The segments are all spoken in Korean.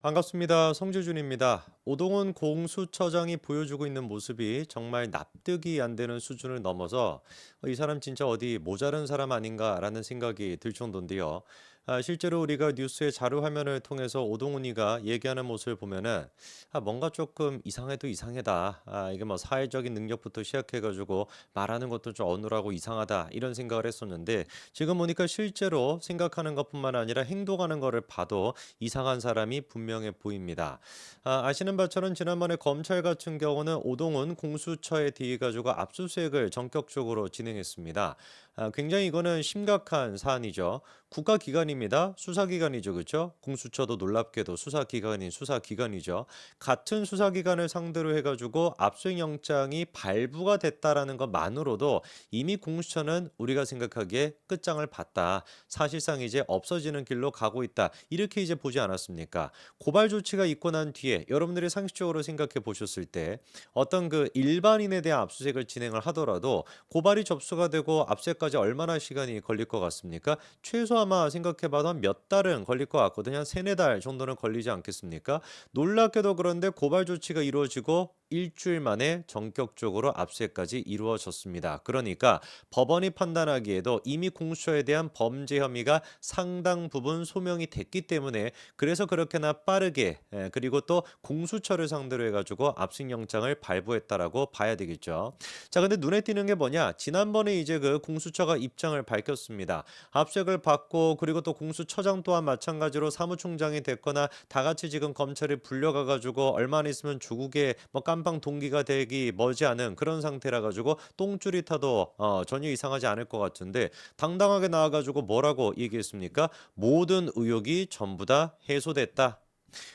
반갑습니다. 성주준입니다. 오동훈 공수처장이 보여주고 있는 모습이 정말 납득이 안 되는 수준을 넘어서 이 사람 진짜 어디 모자른 사람 아닌가라는 생각이 들 정도인데요. 실제로 우리가 뉴스의 자료 화면을 통해서 오동훈이가 얘기하는 모습을 보면은 뭔가 조금 이상해도 이상하다. 이게 뭐 사회적인 능력부터 시작해가지고 말하는 것도 좀 어눌하고 이상하다 이런 생각을 했었는데 지금 보니까 실제로 생각하는 것뿐만 아니라 행동하는 거를 봐도 이상한 사람이 분명해 보입니다. 아시는 바처럼 지난번에 검찰 같은 경우는 오동훈 공수처에 대해 가지고 압수수색을 전격적으로 진행했습니다. 굉장히 이거는 심각한 사안이죠. 국가기관입니다. 수사기관이죠. 그렇죠? 공수처도 놀랍게도 수사기관인 수사기관이죠. 같은 수사기관을 상대로 해가지고 압수영장이 발부가 됐다라는 것만으로도 이미 공수처는 우리가 생각하기에 끝장을 봤다. 사실상 이제 없어지는 길로 가고 있다. 이렇게 이제 보지 않았습니까? 고발 조치가 있고 난 뒤에 여러분들이 상식적으로 생각해 보셨을 때 어떤 그 일반인에 대한 압수수색을 진행을 하더라도 고발이 접수가 되고 압수수색까지 얼마나 시간이 걸릴 것 같습니까? 최소 아마 생각해 봐도 한 몇 달은 걸릴 것 같거든요. 한 세네 달 정도는 걸리지 않겠습니까? 놀랍게도 그런데 고발 조치가 이루어지고 일주일 만에 전격적으로 압수수색까지 이루어졌습니다. 그러니까 법원이 판단하기에도 이미 공수처에 대한 범죄 혐의가 상당 부분 소명이 됐기 때문에 그래서 그렇게나 빠르게 그리고 또 공수처를 상대로 해가지고 압수영장을 발부했다라고 봐야 되겠죠. 자, 근데 눈에 띄는 게 뭐냐? 지난번에 이제 그 공수처가 입장을 밝혔습니다. 압수수색을 받고 그리고 또 공수처장 또한 마찬가지로 사무총장이 됐거나 다 같이 지금 검찰에 불려가가지고 얼마 안 있으면 조국의 뭐 깜빵 동기가 되기 머지않은 그런 상태라 가지고 똥줄이 타도 전혀 이상하지 않을 것 같은데 당당하게 나와가지고 뭐라고 얘기했습니까? 모든 의혹이 전부 다 해소됐다.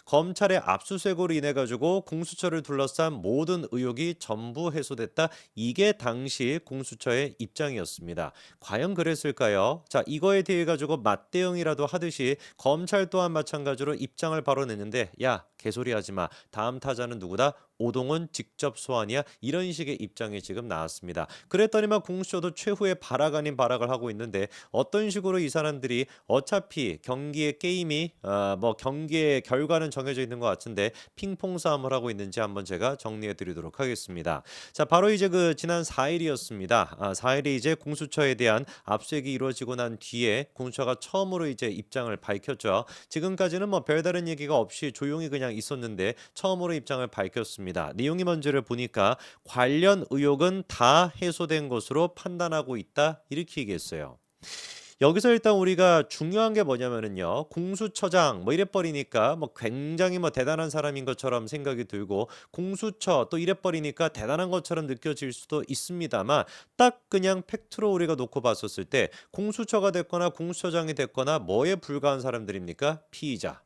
검찰의 압수수색으로 인해 가지고 공수처를 둘러싼 모든 의혹이 전부 해소됐다. 이게 당시 공수처의 입장이었습니다. 과연 그랬을까요? 자, 이거에 대해 가지고 맞대응이라도 하듯이 검찰 또한 마찬가지로 입장을 바로 냈는데 야, 개소리하지 마. 다음 타자는 누구다? 오동훈 직접 소환이야. 이런 식의 입장이 지금 나왔습니다. 그랬더니만 공수처도 최후의 발악 아닌 발악을 하고 있는데 어떤 식으로 이 사람들이 어차피 경기의 게임이 뭐 경기의 결과는 정해져 있는 것 같은데 핑퐁 싸움을 하고 있는지 한번 제가 정리해 드리도록 하겠습니다. 자, 바로 이제 그 지난 4일이었습니다. 4일에 이제 공수처에 대한 압수수색이 이루어지고 난 뒤에 공수처가 처음으로 이제 입장을 밝혔죠. 지금까지는 뭐 별다른 얘기가 없이 조용히 그냥 있었는데 처음으로 입장을 밝혔습니다. 내용이 뭔지를 보니까 관련 의혹은 다 해소된 것으로 판단하고 있다. 이렇게 얘기했어요. 여기서 일단 우리가 중요한 게 뭐냐면은요. 공수처장 뭐 이래 버리니까 뭐 굉장히 뭐 대단한 사람인 것처럼 생각이 들고 공수처 또 이래 버리니까 대단한 것처럼 느껴질 수도 있습니다만 딱 그냥 팩트로 우리가 놓고 봤었을 때 공수처가 됐거나 공수처장이 됐거나 뭐에 불과한 사람들입니까? 피의자.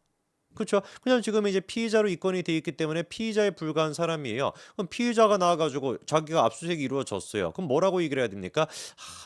그쵸. 그냥 지금 이제 피의자로 입건이 돼 있기 때문에 피의자에 불과한 사람이에요. 그럼 피의자가 나와 가지고 자기가 압수수색이 이루어졌어요. 그럼 뭐라고 얘기를 해야 됩니까?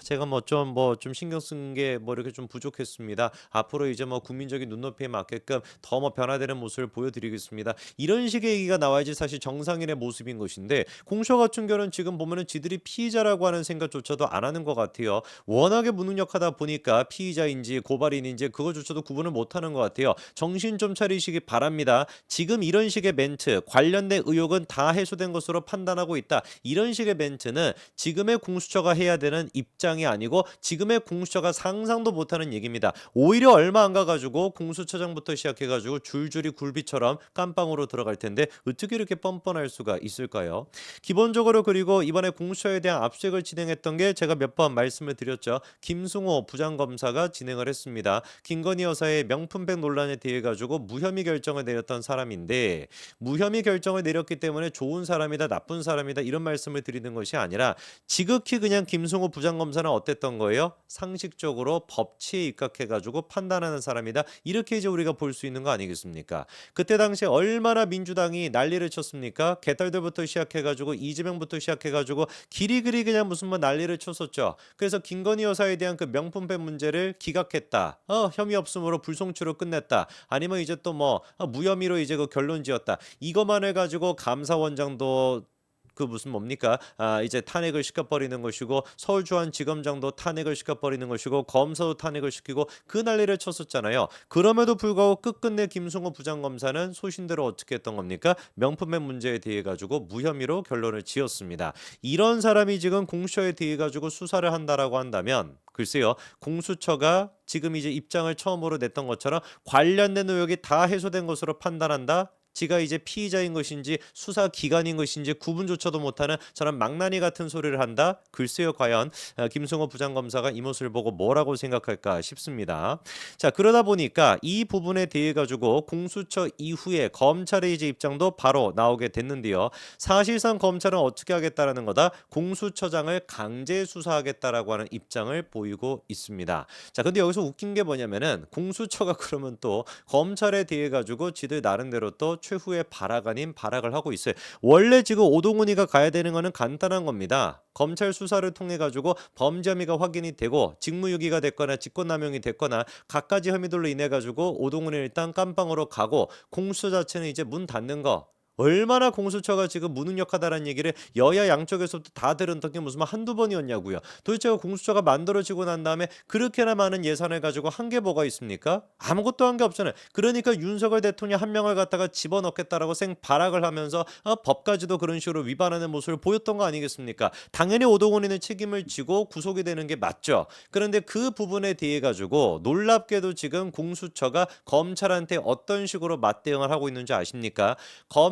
제가 뭐 좀 신경 쓴 게 뭐 이렇게 좀 부족했습니다. 앞으로 이제 뭐 국민적인 눈높이에 맞게끔 더 뭐 변화되는 모습을 보여드리겠습니다. 이런 식의 얘기가 나와야지 사실 정상인의 모습인 것인데 공수처 같은 경우는 지금 보면은 지들이 피의자라고 하는 생각조차도 안 하는 것 같아요. 워낙에 무능력하다 보니까 피의자인지 고발인인지 그거조차도 구분을 못하는 것 같아요. 정신 좀 차리시기 바랍니다. 지금 이런 식의 멘트, 관련된 의혹은 다 해소된 것으로 판단하고 있다. 이런 식의 멘트는 지금의 공수처가 해야 되는 입장이 아니고 지금의 공수처가 상상도 못하는 얘기입니다. 오히려 얼마 안 가가지고 공수처장부터 시작해가지고 줄줄이 굴비처럼 깜빵으로 들어갈 텐데 어떻게 이렇게 뻔뻔할 수가 있을까요? 기본적으로 그리고 이번에 공수처에 대한 압수수색을 진행했던 게 제가 몇 번 말씀을 드렸죠. 김승호 부장검사가 진행을 했습니다. 김건희 여사의 명품백 논란에 대해 가지고 무혐의 결정을 내렸던 사람인데 무혐의 결정을 내렸기 때문에 좋은 사람이다 나쁜 사람이다 이런 말씀을 드리는 것이 아니라 지극히 그냥 김승호 부장검사는 어땠던 거예요? 상식적으로 법치에 입각해 가지고 판단하는 사람이다. 이렇게 이제 우리가 볼 수 있는 거 아니겠습니까? 그때 당시에 얼마나 민주당이 난리를 쳤습니까? 개딸들부터 시작해 가지고 이재명부터 시작해 가지고 길이그리 그냥 무슨 뭐 난리를 쳤었죠. 그래서 김건희 여사에 대한 그 명품백 문제를 기각했다. 혐의 없음으로 불송치로 끝냈다. 아니면 이제 또 뭐 무혐의로 이제 그 결론 지었다. 이것만 해가지고 감사원장도 그 무슨 뭡니까? 이제 탄핵을 시켜버리는 것이고 서울중앙지검장도 탄핵을 시켜버리는 것이고 검사도 탄핵을 시키고 그 난리를 쳤었잖아요. 그럼에도 불구하고 끝끝내 김승호 부장검사는 소신대로 어떻게 했던 겁니까? 명품백 문제에 대해 가지고 무혐의로 결론을 지었습니다. 이런 사람이 지금 공수처에 대해 가지고 수사를 한다라고 한다면 글쎄요. 공수처가 지금 이제 입장을 처음으로 냈던 것처럼 관련된 의혹이 다 해소된 것으로 판단한다. 지가 이제 피의자인 것인지 수사 기관인 것인지 구분조차도 못하는 저런 망나니 같은 소리를 한다. 글쎄요, 과연 김승호 부장검사가 이 모습을 보고 뭐라고 생각할까 싶습니다. 자, 그러다 보니까 이 부분에 대해 가지고 공수처 이후에 검찰의 이제 입장도 바로 나오게 됐는데요. 사실상 검찰은 어떻게 하겠다라는 거다. 공수처장을 강제 수사하겠다라고 하는 입장을 보이고 있습니다. 자, 근데 여기서 웃긴 게 뭐냐면은 공수처가 그러면 또 검찰에 대해 가지고 지들 나름대로 또 최후의 발악 아닌 발악을 하고 있어요. 원래 지금 오동훈이가 가야 되는 거는 간단한 겁니다. 검찰 수사를 통해 가지고 범죄 혐의가 확인이 되고 직무유기가 됐거나 직권남용이 됐거나 갖가지 혐의들로 인해 가지고 오동훈이 일단 깜빵으로 가고 공수처 자체는 이제 문 닫는 거. 얼마나 공수처가 지금 무능력하다라는 얘기를 여야 양쪽에서부터 다 들은 게 무슨 한두 번이었냐고요. 도대체 공수처가 만들어지고 난 다음에 그렇게나 많은 예산을 가지고 한 게 뭐가 있습니까? 아무것도 한 게 없잖아요. 그러니까 윤석열 대통령 한 명을 갖다가 집어넣겠다라고 발악을 하면서 법까지도 그런 식으로 위반하는 모습을 보였던 거 아니겠습니까? 당연히 오동훈이는 책임을 지고 구속이 되는 게 맞죠. 그런데 그 부분에 대해 가지고 놀랍게도 지금 공수처가 검찰한테 어떤 식으로 맞대응을 하고 있는지 아십니까?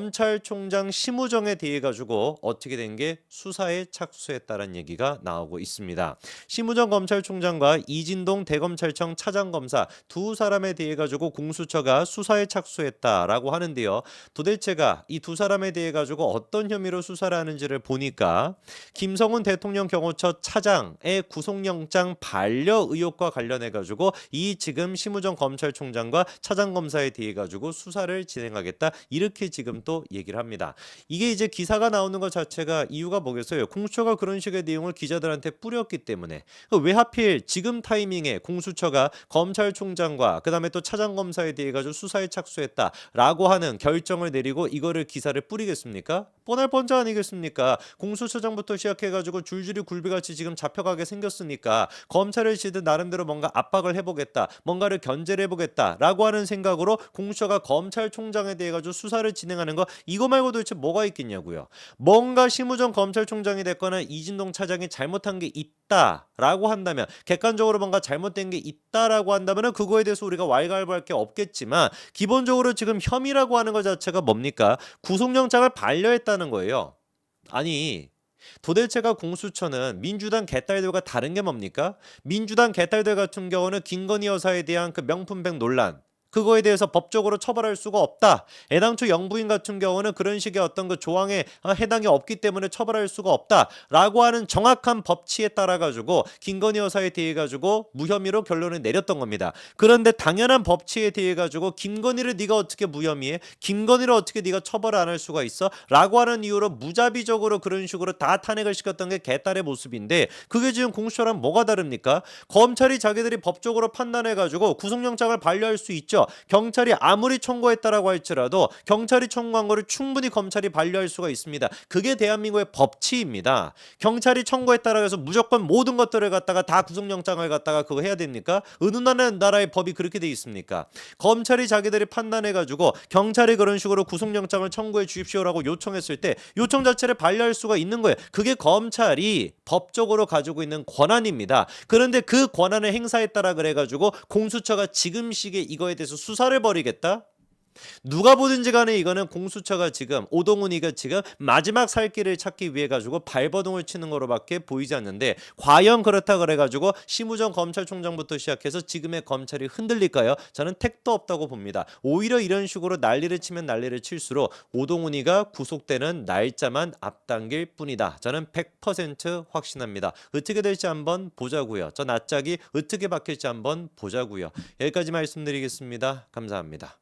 검찰총장 심우정에 대해 가지고 어떻게 된 게 수사에 착수했다는 얘기가 나오고 있습니다. 심우정 검찰총장과 이진동 대검찰청 차장검사 두 사람에 대해 가지고 공수처가 수사에 착수했다라고 하는데요. 도대체가 이 두 사람에 대해 가지고 어떤 혐의로 수사를 하는지를 보니까 김성훈 대통령 경호처 차장의 구속영장 반려 의혹과 관련해 가지고 이 지금 심우정 검찰총장과 차장검사에 대해 가지고 수사를 진행하겠다 이렇게 지금 또 얘기를 합니다. 이게 이제 기사가 나오는 것 자체가 이유가 뭐겠어요? 공수처가 그런 식의 내용을 기자들한테 뿌렸기 때문에 왜 하필 지금 타이밍에 공수처가 검찰총장과 그다음에 또 차장검사에 대해 가지고 수사에 착수했다라고 하는 결정을 내리고 이거를 기사를 뿌리겠습니까? 뻔할 뻔자 아니겠습니까? 공수처장부터 시작해가지고 줄줄이 굴비같이 지금 잡혀가게 생겼으니까 검찰을 지든 나름대로 뭔가 압박을 해보겠다, 뭔가를 견제를 해보겠다라고 하는 생각으로 공수처가 검찰총장에 대해 가지고 수사를 진행하는 거 이거 말고 도대체 뭐가 있겠냐고요. 뭔가 심우정 검찰총장이 됐거나 이진동 차장이 잘못한 게 있다라고 한다면 객관적으로 뭔가 잘못된 게 있다라고 한다면 그거에 대해서 우리가 왈가왈부할 게 없겠지만 기본적으로 지금 혐의라고 하는 것 자체가 뭡니까? 구속영장을 반려했다는 거예요. 아니 도대체가 공수처는 민주당 개딸들과 다른 게 뭡니까? 민주당 개딸들 같은 경우는 김건희 여사에 대한 그 명품백 논란 그거에 대해서 법적으로 처벌할 수가 없다. 애당초 영부인 같은 경우는 그런 식의 어떤 그 조항에 해당이 없기 때문에 처벌할 수가 없다라고 하는 정확한 법치에 따라 가지고 김건희 여사에 대해 가지고 무혐의로 결론을 내렸던 겁니다. 그런데 당연한 법치에 대해 가지고 김건희를 네가 어떻게 무혐의해? 김건희를 어떻게 네가 처벌을 안 할 수가 있어? 라고 하는 이유로 무자비적으로 그런 식으로 다 탄핵을 시켰던 게 개딸의 모습인데 그게 지금 공수처랑 뭐가 다릅니까? 검찰이 자기들이 법적으로 판단해 가지고 구속영장을 반려할 수 있죠. 경찰이 아무리 청구했다라고 할지라도 경찰이 청구한 거를 충분히 검찰이 반려할 수가 있습니다. 그게 대한민국의 법치입니다. 경찰이 청구했다라고 해서 무조건 모든 것들을 갖다가 다 구속영장을 갖다가 그거 해야 됩니까? 어느 나라의 법이 그렇게 돼 있습니까? 검찰이 자기들이 판단해가지고 경찰이 그런 식으로 구속영장을 청구해 주십시오라고 요청했을 때 요청 자체를 반려할 수가 있는 거예요. 그게 검찰이 법적으로 가지고 있는 권한입니다. 그런데 그 권한을 행사했다라 그래가지고 공수처가 지금 시기에 이거에 대해서 수사를 벌이겠다? 누가 보든지 간에 이거는 공수처가 지금 오동훈이가 지금 마지막 살 길을 찾기 위해 가지고 발버둥을 치는 거로밖에 보이지 않는데 과연 그렇다 그래 가지고 심우정 검찰총장부터 시작해서 지금의 검찰이 흔들릴까요? 저는 택도 없다고 봅니다. 오히려 이런 식으로 난리를 치면 난리를 칠수록 오동훈이가 구속되는 날짜만 앞당길 뿐이다. 저는 100% 확신합니다. 어떻게 될지 한번 보자고요. 저 낯짝이 어떻게 바뀔지 한번 보자고요. 여기까지 말씀드리겠습니다. 감사합니다.